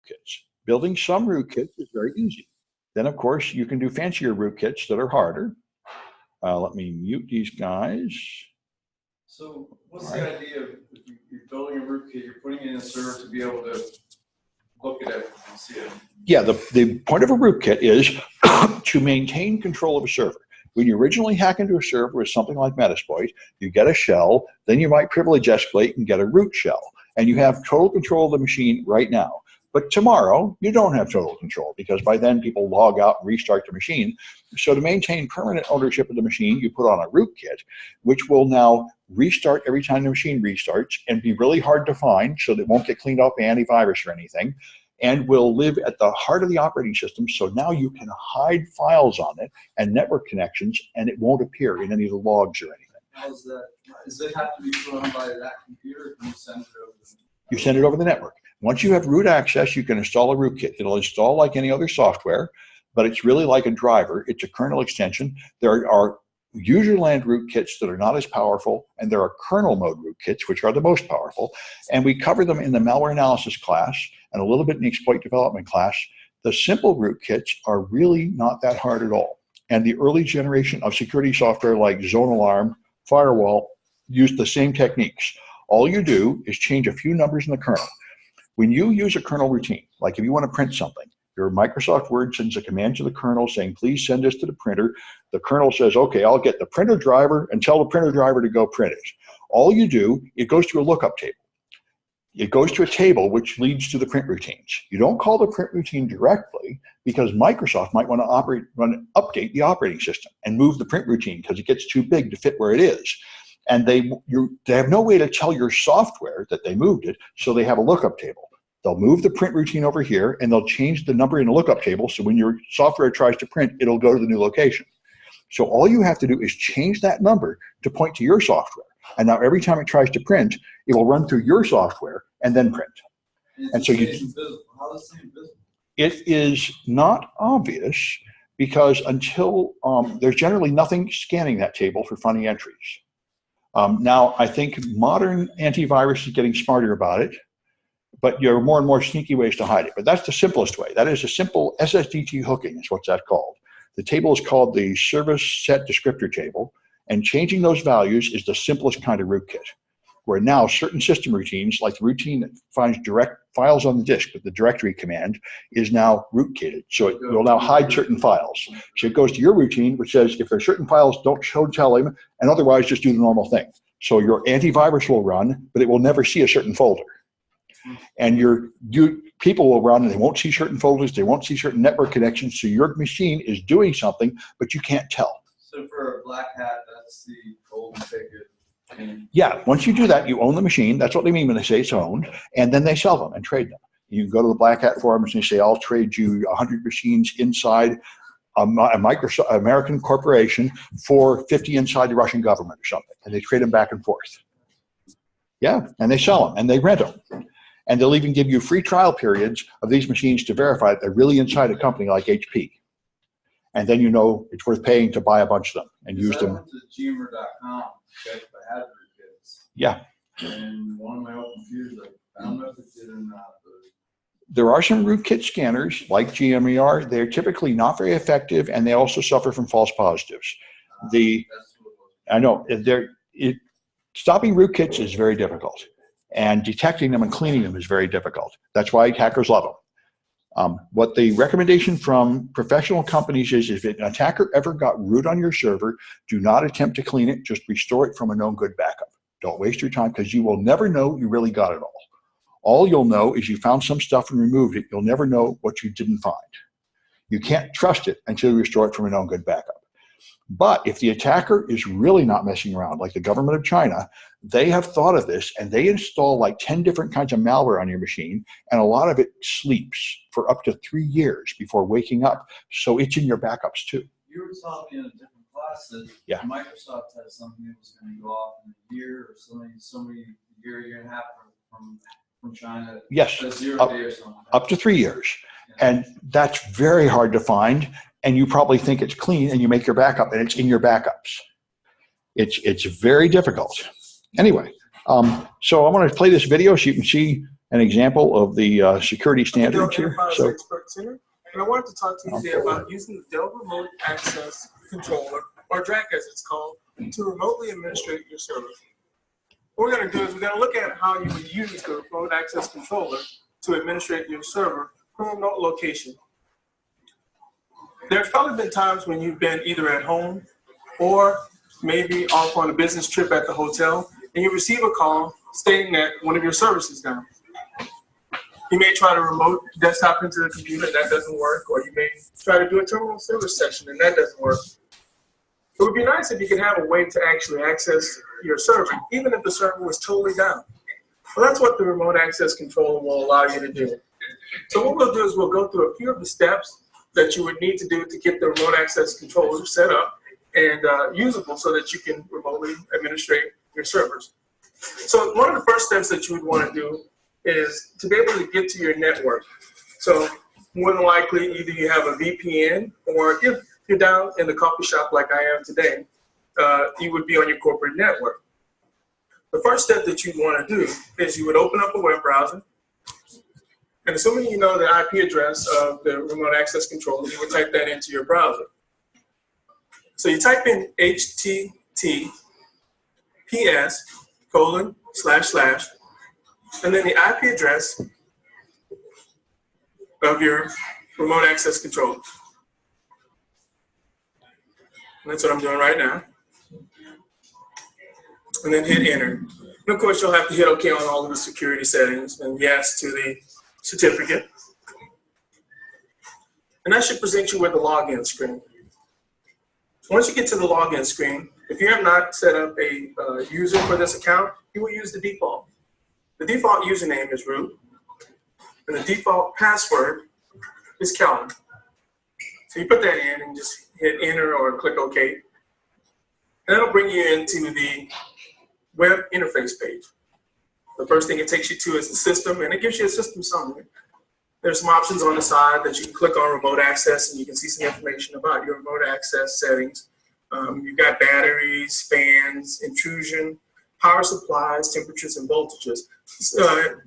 rootkits. Building some rootkits is very easy. Then, of course, you can do fancier rootkits that are harder. Let me mute these guys. So what's the idea of if you're building a rootkit, you're putting it in a server to be able to look at it and see it? Yeah, the point of a rootkit is to maintain control of a server. When you originally hack into a server with something like Metasploit, you get a shell, then you might privilege escalate and get a root shell. And you have total control of the machine right now. But tomorrow, you don't have total control because by then people log out and restart the machine. So to maintain permanent ownership of the machine, you put on a rootkit, which will now restart every time the machine restarts and be really hard to find so that it won't get cleaned up by antivirus or anything, and will live at the heart of the operating system. So now you can hide files on it and network connections, and it won't appear in any of the logs or anything. How's that? Does it have to be put on by that computer, or can you send it over the network? You send it over the network. Once you have root access, you can install a rootkit. It'll install like any other software, but it's really like a driver. It's a kernel extension. There are user land rootkits that are not as powerful, and there are kernel mode rootkits, which are the most powerful. And we cover them in the malware analysis class and a little bit in the exploit development class. The simple rootkits are really not that hard at all. And the early generation of security software like Zone Alarm, Firewall, used the same techniques. All you do is change a few numbers in the kernel. When you use a kernel routine, like if you want to print something, your Microsoft Word sends a command to the kernel saying, please send this to the printer. The kernel says, okay, I'll get the printer driver and tell the printer driver to go print it. All you do, it goes to a lookup table. It goes to a table which leads to the print routines. You don't call the print routine directly because Microsoft might want to update the operating system and move the print routine because it gets too big to fit where it is. And they have no way to tell your software that they moved it, so they have a lookup table. They'll move the print routine over here, and they'll change the number in the lookup table, so when your software tries to print, it'll go to the new location. So all you have to do is change that number to point to your software. And now every time it tries to print, it will run through your software and then print. And so you. How is it invisible? It is not obvious because until there's generally nothing scanning that table for funny entries. Now, I think modern antivirus is getting smarter about it, but there are more and more sneaky ways to hide it. But that's the simplest way. That is a simple SSDT hooking is what's that called. The table is called the service set descriptor table, and changing those values is the simplest kind of rootkit, where now certain system routines, like the routine that finds direct files on the disk with the directory command, is now rootkitted. So it will now hide certain files. So it goes to your routine, which says if there are certain files, don't tell him, and otherwise just do the normal thing. So your antivirus will run, but it will never see a certain folder. And people will run and they won't see certain folders, they won't see certain network connections, so your machine is doing something, but you can't tell. So for a black hat, that's the golden ticket. Yeah, once you do that, you own the machine. That's what they mean when they say it's owned, and then they sell them and trade them. You can go to the Black Hat forums and you say, I'll trade you 100 machines inside a Microsoft American corporation for 50 inside the Russian government or something, and they trade them back and forth. Yeah, and they sell them, and they rent them. And they'll even give you free trial periods of these machines to verify that they're really inside a company like HP. And then you know it's worth paying to buy a bunch of them and use them. I went to gmer.com, checked if I had rootkits. Yeah. And one of my old computers, I don't know if it did or not. There are some rootkit scanners like GMER. They're typically not very effective, and they also suffer from false positives. I know stopping rootkits is very difficult, and detecting them and cleaning them is very difficult. That's why hackers love them. What the recommendation from professional companies is, if an attacker ever got root on your server, do not attempt to clean it, just restore it from a known good backup. Don't waste your time, because you will never know you really got it all. All you'll know is you found some stuff and removed it. You'll never know what you didn't find. You can't trust it until you restore it from a known good backup. But if the attacker is really not messing around, like the government of China, they have thought of this, and they install like 10 different kinds of malware on your machine, and a lot of it sleeps for up to 3 years before waking up. So it's in your backups too. You were talking in a different class that Microsoft has something that was going to go off in a year or somebody year and a half from China. Yes, a 0 day or something. Up to 3 years. Yeah. And that's very hard to find. And you probably think it's clean, and you make your backup, and it's in your backups. It's very difficult. Anyway, so I want to play this video so you can see an example of the security standards here. So, Expert Center, and I wanted to talk to you today about using the Dell Remote Access Controller, or DRAC as it's called, to remotely administrate your server. What we're going to do is we're going to look at how you would use the Remote Access Controller to administrate your server from a remote location. There's probably been times when you've been either at home or maybe off on a business trip at the hotel, and you receive a call stating that one of your servers is down. You may try to remote desktop into the computer, and that doesn't work, or you may try to do a terminal service session, and that doesn't work. It would be nice if you could have a way to actually access your server, even if the server was totally down. Well, that's what the Remote Access Controller will allow you to do. So what we'll do is we'll go through a few of the steps that you would need to do to get the Remote Access Controller set up and usable so that you can remotely administrate your servers. So one of the first steps that you would want to do is to be able to get to your network. So more than likely, either you have a VPN, or if you're down in the coffee shop like I am today, you would be on your corporate network. The first step that you'd want to do is you would open up a web browser, and assuming you know the IP address of the Remote Access Controller, you would type that into your browser. So you type in https:// and then the IP address of your Remote Access Controller. And that's what I'm doing right now. And then hit enter. And of course, you'll have to hit OK on all of the security settings and yes to the certificate. And that should present you with the login screen. Once you get to the login screen, if you have not set up a user for this account, you will use the default. The default username is root, and the default password is Calvin. So you put that in and just hit enter or click OK. And that'll bring you into the web interface page. The first thing it takes you to is the system, and it gives you a system summary. There's some options on the side that you can click on remote access, and you can see some information about your remote access settings. You've got batteries, fans, intrusion, power supplies, temperatures, and voltages.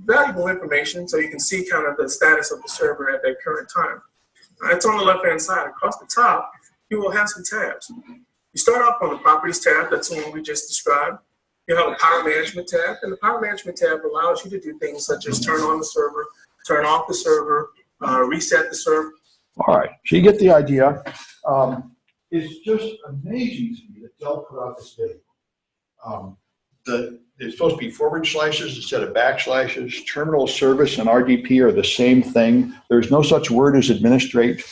Valuable information, so you can see kind of the status of the server at that current time. It's on the left-hand side. Across the top, you will have some tabs. You start off on the Properties tab. That's the one we just described. You'll have a Power Management tab, and the Power Management tab allows you to do things such as turn on the server, turn off the server, reset the server. All right, so you get the idea. It's just amazing to me that Dell put out this video. It's supposed to be forward slashes instead of backslashes. Terminal service and RDP are the same thing. There's no such word as administrate.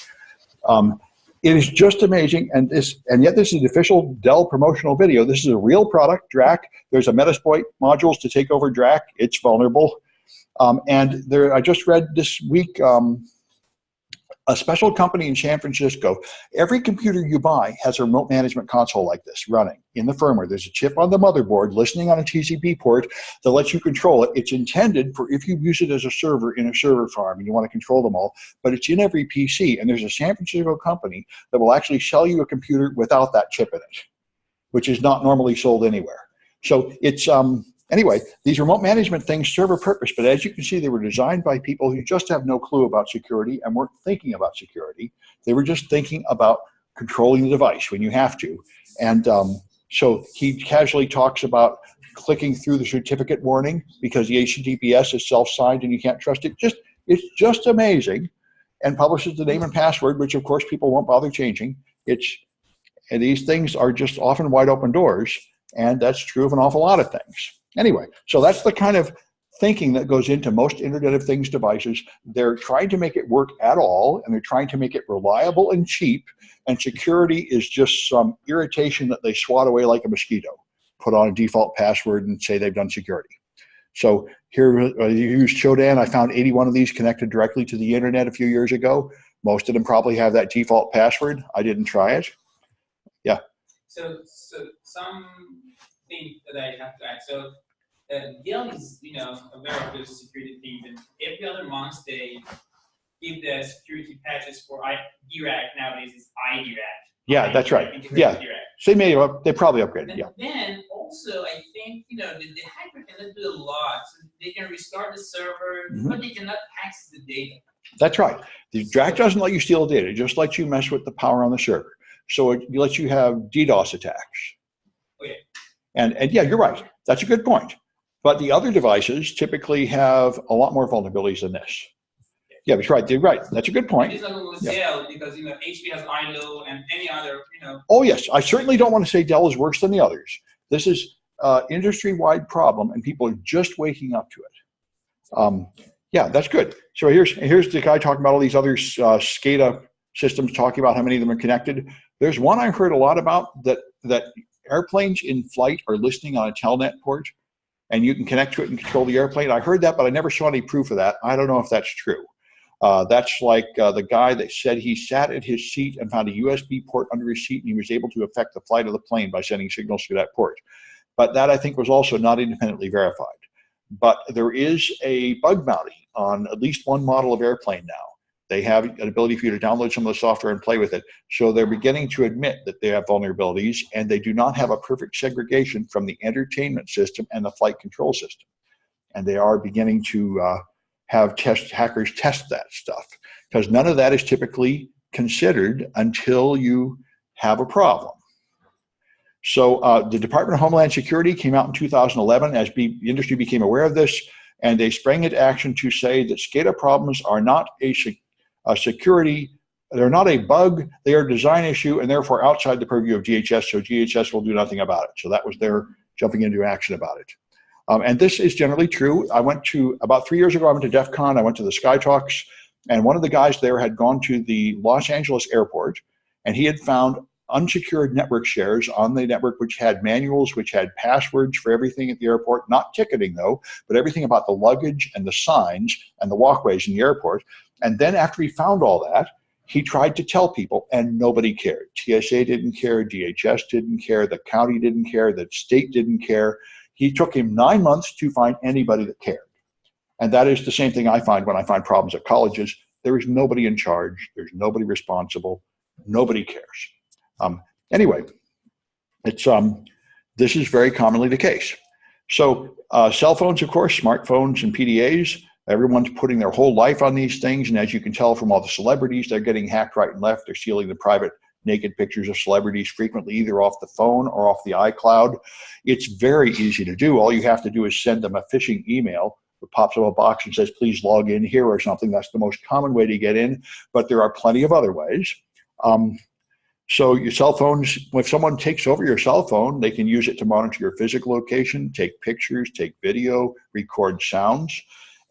It is just amazing, and yet this is the official Dell promotional video. This is a real product, DRAC. There's a Metasploit modules to take over DRAC. It's vulnerable. And I just read this week, a special company in San Francisco, every computer you buy has a remote management console like this running in the firmware. There's a chip on the motherboard listening on a TCP port that lets you control it. It's intended for if you use it as a server in a server farm and you want to control them all, but it's in every PC. And there's a San Francisco company that will actually sell you a computer without that chip in it, which is not normally sold anywhere. So it's, anyway, these remote management things serve a purpose, but as you can see, they were designed by people who just have no clue about security and weren't thinking about security. They were just thinking about controlling the device when you have to. And so he casually talks about clicking through the certificate warning because the HTTPS is self-signed and you can't trust it. It's just amazing, and publishes the name and password, which of course people won't bother changing. And these things are just often wide open doors, and that's true of an awful lot of things. Anyway, so that's the kind of thinking that goes into most Internet of Things devices. They're trying to make it work at all, and they're trying to make it reliable and cheap, and security is just some irritation that they swat away like a mosquito. Put on a default password and say they've done security. So here, you use Chodan. I found 81 of these connected directly to the Internet a few years ago. Most of them probably have that default password. I didn't try it. Yeah. So some things that I have to add. So Dell is, aware of those security things, and every other month they give the security patches for DRAC. Nowadays it's iDRAC. Yeah, that's right. Yeah, so they probably upgraded. And yeah. Then also I think the hacker cannot do a lot. So they can restart the server, but they cannot access the data. That's right. The DRAC doesn't let you steal the data. It just lets you mess with the power on the server. So it lets you have DDoS attacks. Okay. And yeah, you're right. That's a good point. But the other devices typically have a lot more vulnerabilities than this. Yeah, that's right. You're right. That's a good point. It's not going to Dell because HP has ILO and any other Oh yes, I certainly don't want to say Dell is worse than the others. This is industry-wide problem, and people are just waking up to it. Yeah, that's good. So here's the guy talking about all these other SCADA systems, talking about how many of them are connected. There's one I heard a lot about that airplanes in flight are listening on a telnet port, and you can connect to it and control the airplane. I heard that, but I never saw any proof of that. I don't know if that's true. That's like the guy that said he sat at his seat and found a USB port under his seat, and he was able to affect the flight of the plane by sending signals through that port. But that, I think, was also not independently verified. But there is a bug bounty on at least one model of airplane now. They have an ability for you to download some of the software and play with it. So they're beginning to admit that they have vulnerabilities, and they do not have a perfect segregation from the entertainment system and the flight control system. And they are beginning to have hackers test that stuff, because none of that is typically considered until you have a problem. So the Department of Homeland Security came out in 2011 as the industry became aware of this, and they sprang into action to say that SCADA problems are not a security, they're not a bug, they are a design issue, and therefore outside the purview of DHS, so DHS will do nothing about it. So that was their jumping into action about it. And this is generally true. About 3 years ago, I went to DEF CON, I went to the Sky Talks, and one of the guys there had gone to the Los Angeles airport, and he had found unsecured network shares on the network, which had manuals, which had passwords for everything at the airport, not ticketing though, but everything about the luggage and the signs and the walkways in the airport. And then after he found all that, he tried to tell people, and nobody cared. TSA didn't care, DHS didn't care, the county didn't care, the state didn't care. He took him 9 months to find anybody that cared. And that is the same thing I find when I find problems at colleges. There is nobody in charge. There's nobody responsible. Nobody cares. Anyway, this is very commonly the case. So cell phones, of course, smartphones and PDAs, everyone's putting their whole life on these things. And as you can tell from all the celebrities, they're getting hacked right and left. They're stealing the private naked pictures of celebrities frequently, either off the phone or off the iCloud. It's very easy to do. All you have to do is send them a phishing email that pops up a box and says, please log in here or something. That's the most common way to get in, but there are plenty of other ways. So your cell phones, if someone takes over your cell phone, they can use it to monitor your physical location, take pictures, take video, record sounds,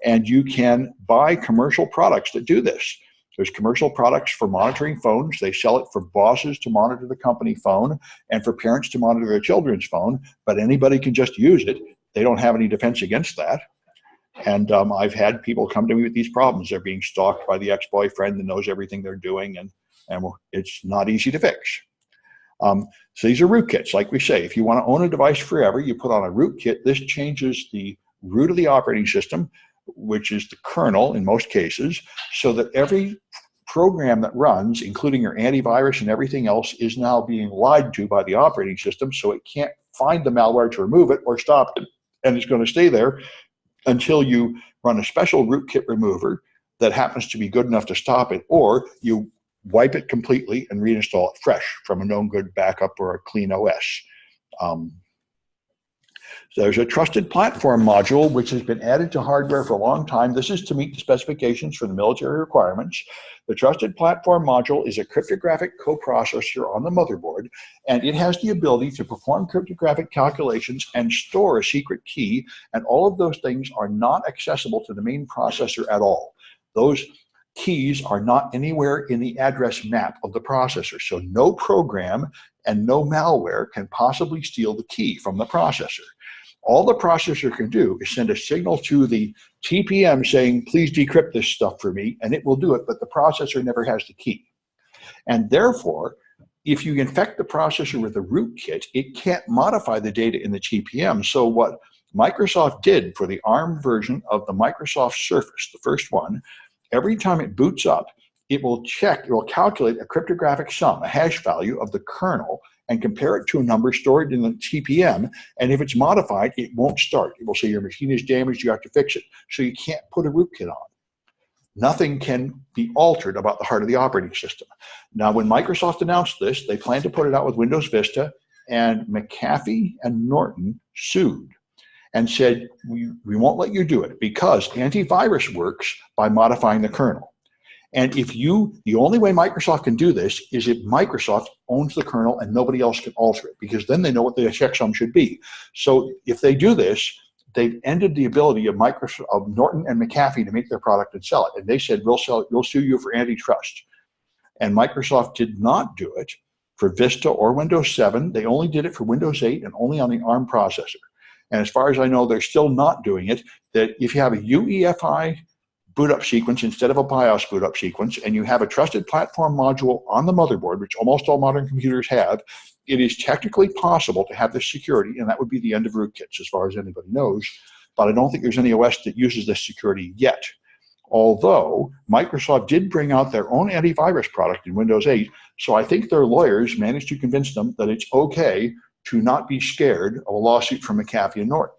and you can buy commercial products that do this. There's commercial products for monitoring phones. They sell it for bosses to monitor the company phone and for parents to monitor their children's phone, but anybody can just use it. They don't have any defense against that. And I've had people come to me with these problems. They're being stalked by the ex-boyfriend that knows everything they're doing, and it's not easy to fix. So these are rootkits. Like we say, if you want to own a device forever, you put on a rootkit. This changes the root of the operating system, which is the kernel in most cases, so that every program that runs, including your antivirus and everything else, is now being lied to by the operating system, so it can't find the malware to remove it or stop it, and it's going to stay there until you run a special rootkit remover that happens to be good enough to stop it, or you wipe it completely and reinstall it fresh from a known good backup or a clean OS. There's a trusted platform module which has been added to hardware for a long time. This is to meet the specifications for the military requirements. The trusted platform module is a cryptographic coprocessor on the motherboard, and it has the ability to perform cryptographic calculations and store a secret key, and all of those things are not accessible to the main processor at all. Those keys are not anywhere in the address map of the processor, so no program and no malware can possibly steal the key from the processor. All the processor can do is send a signal to the TPM saying, please decrypt this stuff for me, and it will do it, but the processor never has the key. And therefore, if you infect the processor with a rootkit, it can't modify the data in the TPM. So what Microsoft did for the ARM version of the Microsoft Surface, the first one, every time it boots up, it will calculate a cryptographic sum, a hash value of the kernel, and compare it to a number stored in the TPM. And if it's modified, it won't start. It will say your machine is damaged, you have to fix it. So you can't put a rootkit on. Nothing can be altered about the heart of the operating system. Now, when Microsoft announced this, they planned to put it out with Windows Vista, and McAfee and Norton sued and said, we won't let you do it because antivirus works by modifying the kernel. And the only way Microsoft can do this is if Microsoft owns the kernel and nobody else can alter it, because then they know what the checksum should be. So if they do this, they've ended the ability of Norton and McAfee to make their product and sell it. And they said, we'll sue you for antitrust. And Microsoft did not do it for Vista or Windows 7. They only did it for Windows 8 and only on the ARM processor. And as far as I know, they're still not doing it. That if you have a UEFI boot up sequence instead of a BIOS boot up sequence, and you have a trusted platform module on the motherboard, which almost all modern computers have, it is technically possible to have this security, and that would be the end of rootkits as far as anybody knows. But I don't think there's any OS that uses this security yet. Although Microsoft did bring out their own antivirus product in Windows 8, so I think their lawyers managed to convince them that it's okay to not be scared of a lawsuit from McAfee and Norton.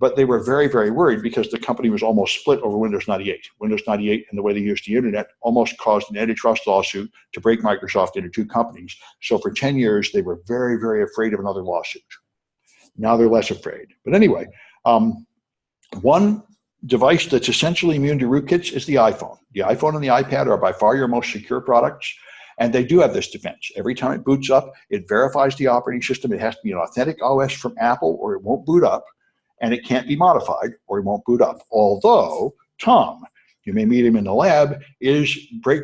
But they were very, very worried because the company was almost split over Windows 98. Windows 98 and the way they used the internet almost caused an antitrust lawsuit to break Microsoft into two companies. So for 10 years, they were very, very afraid of another lawsuit. Now they're less afraid. But anyway, one device that's essentially immune to rootkits is the iPhone. The iPhone and the iPad are by far your most secure products. And they do have this defense. Every time it boots up, it verifies the operating system. It has to be an authentic OS from Apple or it won't boot up. And it can't be modified or it won't boot up. Although Tom, you may meet him in the lab, is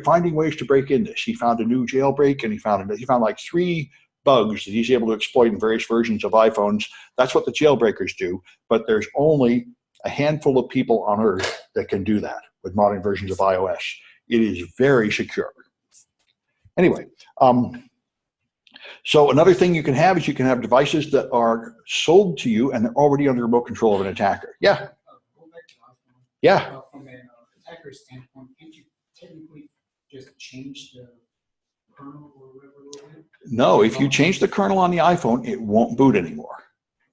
finding ways to break in this. He found a new jailbreak, and he found like 3 bugs that he's able to exploit in various versions of iPhones. That's what the jailbreakers do. But there's only a handful of people on Earth that can do that with modern versions of iOS. It is very secure. Anyway, so another thing you can have is you can have devices that are sold to you and they're already under remote control of an attacker. Yeah. Go back to iPhone. Yeah. From an attacker's standpoint, can't you technically just change the kernel or whatever a little bit? No, if you change the kernel on the iPhone, it won't boot anymore.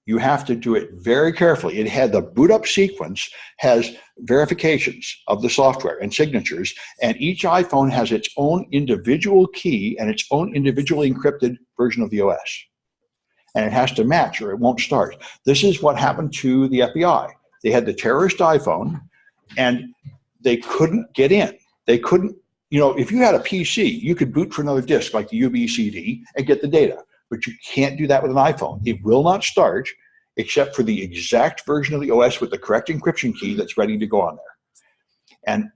You have to do it very carefully. It had the boot up sequence has verifications of the software and signatures, and each iPhone has its own individual key and its own individually encrypted version of the OS. And it has to match or it won't start. This is what happened to the FBI. They had the terrorist iPhone and they couldn't get in. They couldn't, if you had a PC, you could boot for another disk like the UBCD and get the data. But you can't do that with an iPhone. It will not start except for the exact version of the OS with the correct encryption key that's ready to go on there. And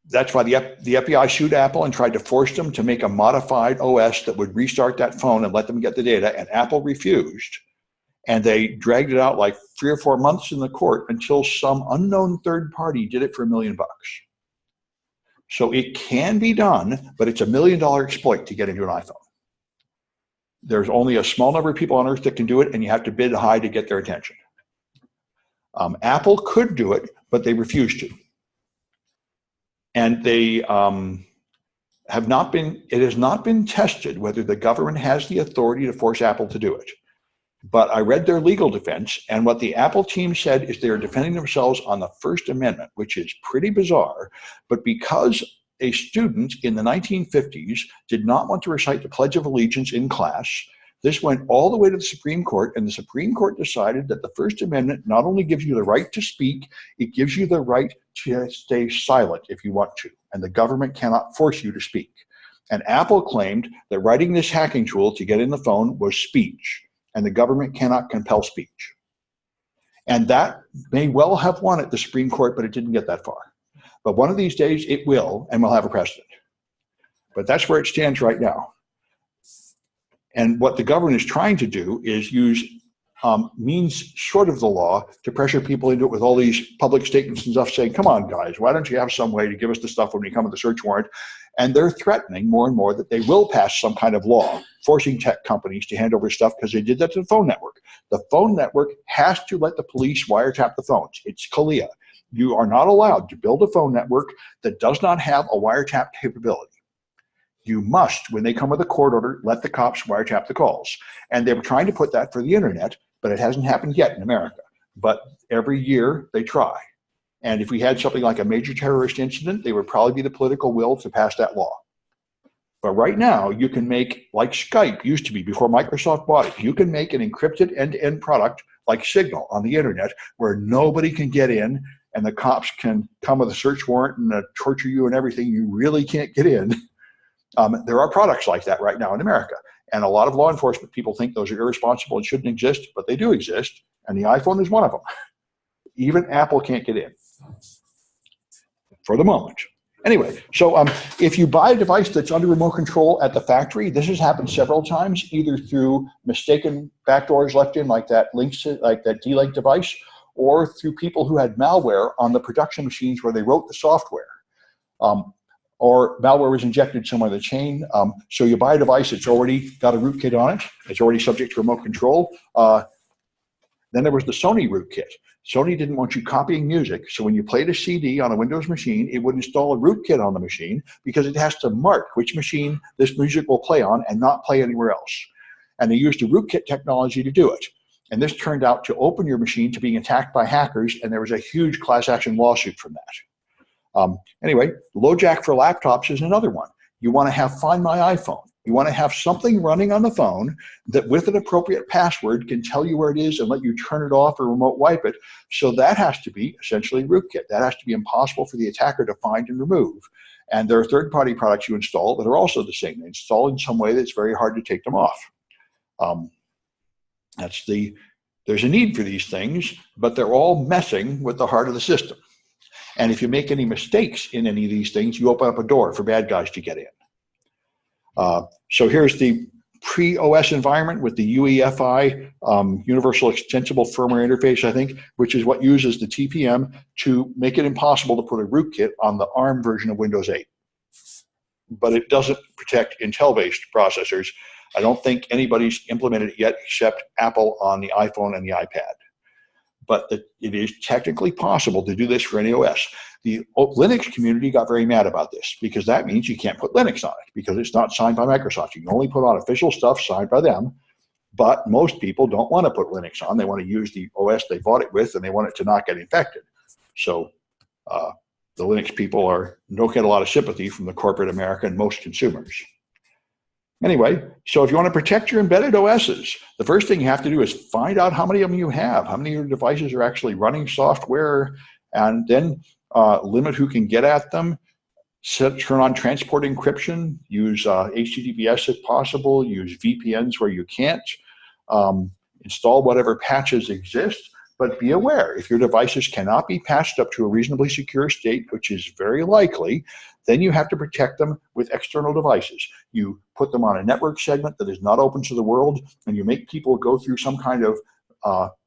that's why the FBI sued Apple and tried to force them to make a modified OS that would restart that phone and let them get the data, and Apple refused. And they dragged it out like 3 or 4 months in the court until some unknown third party did it for $1 million. So it can be done, but it's $1 million exploit to get into an iPhone. There's only a small number of people on Earth that can do it, and you have to bid high to get their attention. Apple could do it, but they refused to. And they it has not been tested whether the government has the authority to force Apple to do it. But I read their legal defense, and what the Apple team said is they are defending themselves on the First Amendment, which is pretty bizarre. But because a student in the 1950s did not want to recite the Pledge of Allegiance in class, this went all the way to the Supreme Court, and the Supreme Court decided that the First Amendment not only gives you the right to speak, it gives you the right to stay silent if you want to, and the government cannot force you to speak. And Apple claimed that writing this hacking tool to get in the phone was speech, and the government cannot compel speech. And that may well have won at the Supreme Court, but it didn't get that far. But one of these days it will, and we'll have a precedent. But that's where it stands right now. And what the government is trying to do is use means short of the law to pressure people into it with all these public statements and stuff saying, come on, guys, why don't you have some way to give us the stuff when we come with the search warrant? And they're threatening more and more that they will pass some kind of law forcing tech companies to hand over stuff because they did that to the phone network. The phone network has to let the police wiretap the phones. It's CALEA. You are not allowed to build a phone network that does not have a wiretap capability. You must, when they come with a court order, let the cops wiretap the calls. And they were trying to put that for the internet, but it hasn't happened yet in America. But every year they try. And if we had something like a major terrorist incident, they would probably be the political will to pass that law. But right now, you can make, like Skype used to be before Microsoft bought it, you can make an encrypted end-to-end product like Signal on the internet where nobody can get in and the cops can come with a search warrant and torture you and everything. You really can't get in. There are products like that right now in America. And a lot of law enforcement people think those are irresponsible and shouldn't exist, but they do exist. And the iPhone is one of them. Even Apple can't get in for the moment. Anyway, so if you buy a device that's under remote control at the factory, this has happened several times, either through mistaken backdoors left in, like that D-Link device, or through people who had malware on the production machines where they wrote the software. Or malware was injected somewhere in the chain. So you buy a device, it's already got a rootkit on it, it's already subject to remote control. Then there was the Sony rootkit. Sony didn't want you copying music, so when you played a CD on a Windows machine, it would install a rootkit on the machine because it has to mark which machine this music will play on and not play anywhere else. And they used the rootkit technology to do it. And this turned out to open your machine to being attacked by hackers, and there was a huge class action lawsuit from that. Anyway, LoJack for laptops is another one. You want to have Find My iPhone. You want to have something running on the phone that with an appropriate password can tell you where it is and let you turn it off or remote wipe it. So that has to be essentially rootkit. That has to be impossible for the attacker to find and remove. And there are third-party products you install that are also the same. They install in some way that's very hard to take them off. There's a need for these things, but they're all messing with the heart of the system. And if you make any mistakes in any of these things, you open up a door for bad guys to get in. So here's the PreOS environment with the UEFI, Universal Extensible Firmware Interface, I think, which is what uses the TPM to make it impossible to put a rootkit on the ARM version of Windows 8. But it doesn't protect Intel-based processors. I don't think anybody's implemented it yet except Apple on the iPhone and the iPad. But it is technically possible to do this for any OS. The Linux community got very mad about this because that means you can't put Linux on it because it's not signed by Microsoft. You can only put on official stuff signed by them, but most people don't want to put Linux on. They want to use the OS they bought it with and they want it to not get infected. So the Linux people don't get a lot of sympathy from the corporate America and most consumers. Anyway, so if you want to protect your embedded OSs, the first thing you have to do is find out how many of them you have, how many of your devices are actually running software, and then limit who can get at them, turn on transport encryption, use HTTPS if possible, use VPNs where you can't, install whatever patches exist, but be aware, if your devices cannot be patched up to a reasonably secure state, which is very likely, then you have to protect them with external devices. You put them on a network segment that is not open to the world, and you make people go through some kind of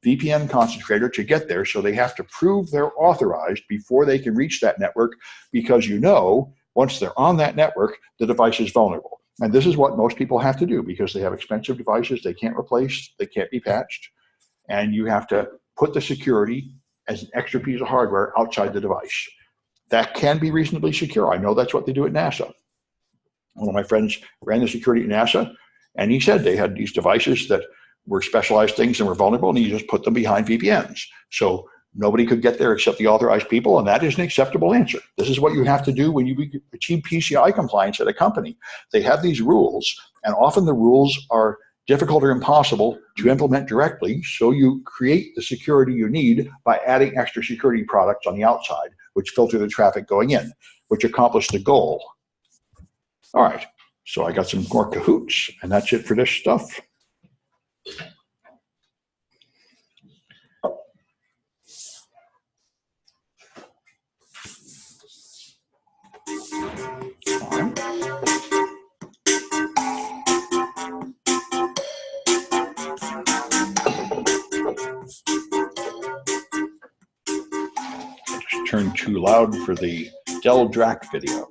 VPN concentrator to get there, so they have to prove they're authorized before they can reach that network, because once they're on that network, the device is vulnerable. And this is what most people have to do because they have expensive devices they can't replace, they can't be patched, and you have to put the security as an extra piece of hardware outside the device. That can be reasonably secure. I know that's what they do at NASA. One of my friends ran the security at NASA, and he said they had these devices that were specialized things and were vulnerable, and he just put them behind VPNs. So nobody could get there except the authorized people, and that is an acceptable answer. This is what you have to do when you achieve PCI compliance at a company. They have these rules, and often the rules are difficult or impossible to implement directly, so you create the security you need by adding extra security products on the outside, which filter the traffic going in, which accomplish the goal. All right, so I got some more Kahoots, and that's it for this stuff. Just turned too loud for the Del Drac video.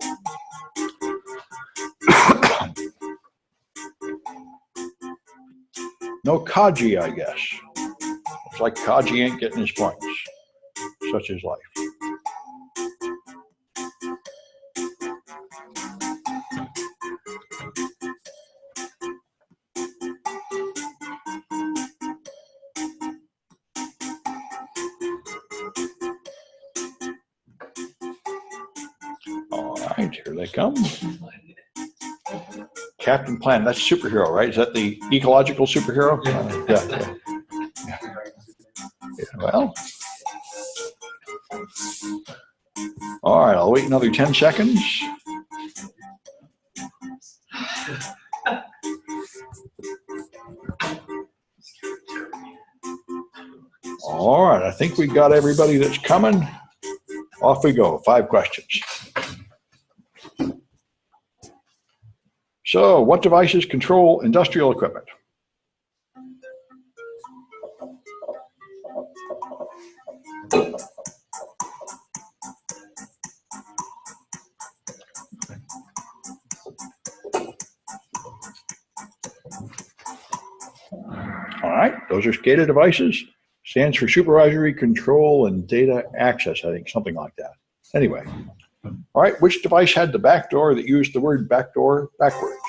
No Kaji, I guess. Looks like Kaji ain't getting his points. Such is life. right, here they come. Captain Planet, that's superhero, right? Is that the ecological superhero? Yeah. Well, all right, I'll wait another 10 seconds. All right, I think we've got everybody that's coming. Off we go, 5 questions. So, what devices control industrial equipment? All right, those are SCADA devices. Stands for supervisory control and data access, I think, something like that. Anyway, all right, which device had the backdoor that used the word backdoor backwards?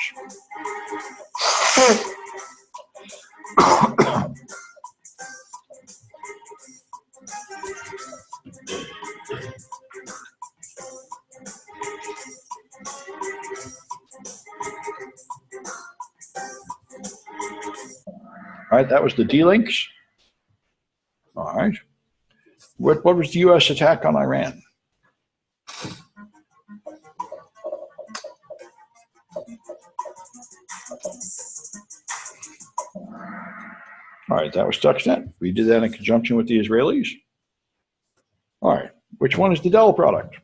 All right, that was the D-Links. All right. What was the U.S. attack on Iran? All right, that was Stuxnet. We did that in conjunction with the Israelis. All right, which one is the Dell product?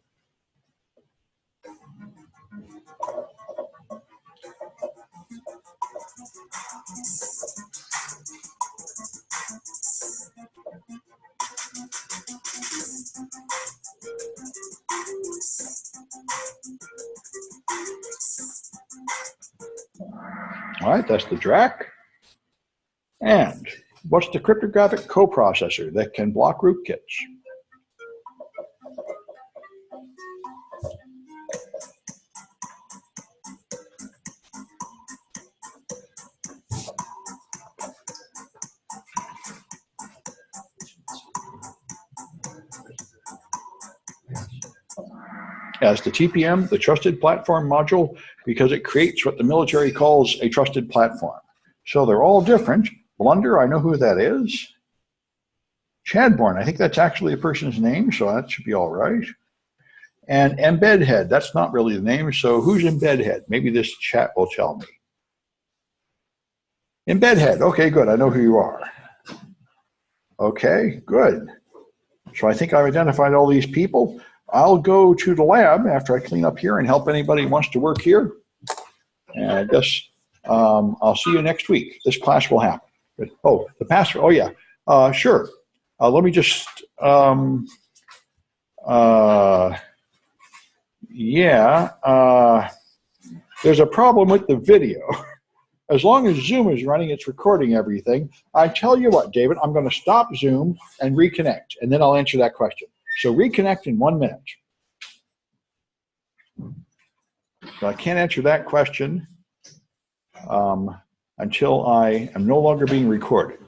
All right, that's the DRAC. And what's the cryptographic coprocessor that can block rootkits? As the TPM, the Trusted Platform Module, because it creates what the military calls a trusted platform. So they're all different. Blunder, I know who that is. Chadbourne, I think that's actually a person's name, so that should be all right. And Embed Head, that's not really the name, so who's Embed Head? Maybe this chat will tell me. Embed Head, okay, good, I know who you are. Okay, good. So I think I've identified all these people. I'll go to the lab after I clean up here and help anybody who wants to work here. And I guess I'll see you next week. This class will happen. Oh, the password, oh yeah, sure. Let me just, there's a problem with the video. As long as Zoom is running, it's recording everything. I tell you what, David, I'm going to stop Zoom and reconnect, and then I'll answer that question. So reconnect in 1 minute. So I can't answer that question until I am no longer being recorded.